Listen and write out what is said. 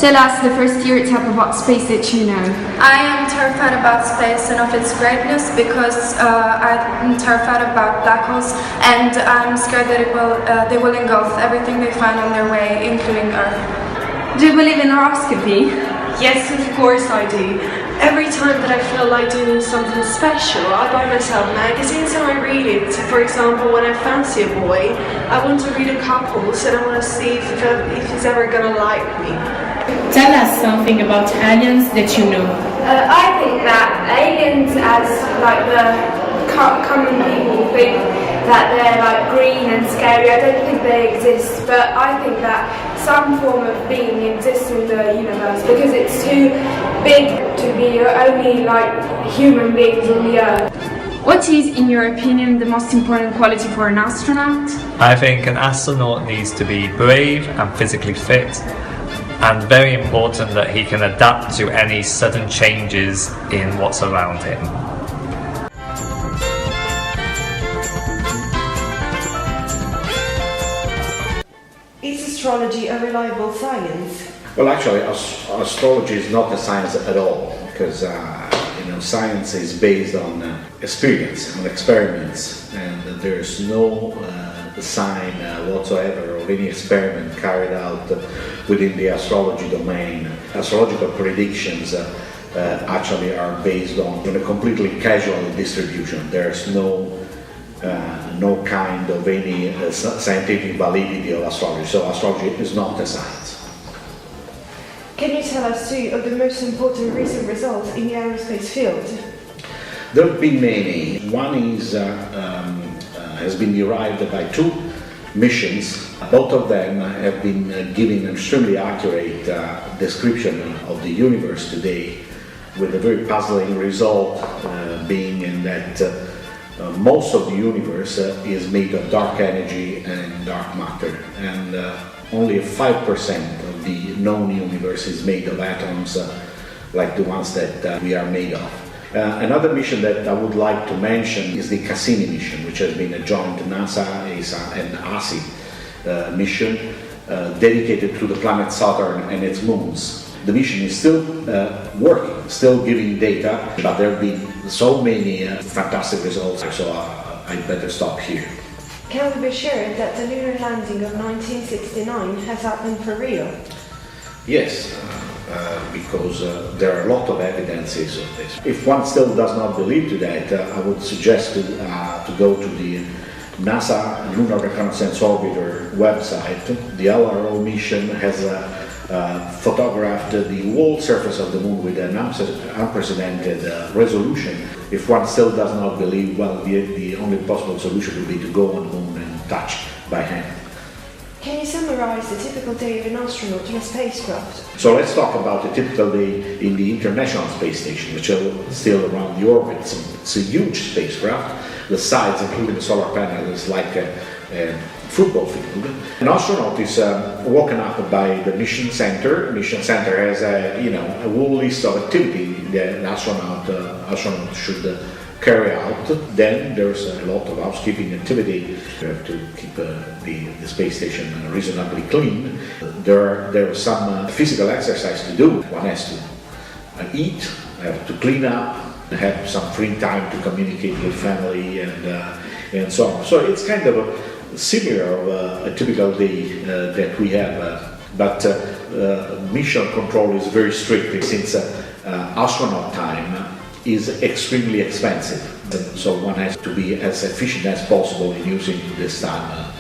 Tell us the first stereotype about space that you know. I am terrified about space and of its greatness because I'm terrified about black holes, and I'm scared that they will engulf everything they find on their way, including Earth. Do you believe in horoscopy? Yes, of course I do. Every time that I feel like doing something special, I buy myself magazines and I read it. For example, when I fancy a boy, I want to read a couples and I want to see if he's ever gonna like me. Tell us something about aliens that you know. I think that aliens, as like the common people think that they're like green and scary, I don't think they exist, but I think that some form of being exists in the universe because it's too big to be only like human beings on the Earth. What is, in your opinion, the most important quality for an astronaut? I think an astronaut needs to be brave and physically fit, and very important that he can adapt to any sudden changes in what's around him. Is astrology a reliable science? Well, actually, astrology is not a science at all, because science is based on experience, on experiments, and there's no sign whatsoever of any experiment carried out within the astrology domain. Astrological predictions actually are based on a completely casual distribution. There's no kind of any scientific validity of astrology, so astrology is not a science. Can you tell us two of the most important recent results in the aerospace field? There have been many. One is has been derived by two missions. Both of them have been giving an extremely accurate description of the universe today, with a very puzzling result being in that most of the universe is made of dark energy and dark matter, and only 5% of the known universe is made of atoms like the ones that we are made of. Another mission that I would like to mention is the Cassini mission, which has been a joint NASA, ESA and ASI mission dedicated to the planet Saturn and its moons. The mission is still working, still giving data, but there have been so many fantastic results, so I'd better stop here. Can we be sure that the lunar landing of 1969 has happened for real? Yes. Because there are a lot of evidences of this. If one still does not believe to that, I would suggest to go to the NASA Lunar Reconnaissance Orbiter website. The LRO mission has photographed the whole surface of the moon with an unprecedented resolution. If one still does not believe, well, the only possible solution would be to go on the moon and touch by hand. Can you summarize the typical day of an astronaut in a spacecraft? So let's talk about a typical day in the International Space Station, which is still around the orbit. It's a huge spacecraft. The sides, including the solar panel, is like a football field. An astronaut is woken up by the mission center. The mission center has a whole list of activity that an astronaut should carry out. Then there's a lot of housekeeping activity. You have to keep the space station reasonably clean. There are some physical exercise to do. One has to eat, have to clean up, have some free time to communicate with family and so on. So it's kind of similar of a typical day that we have, but mission control is very strict, since astronaut time is extremely expensive. So one has to be as efficient as possible in using this time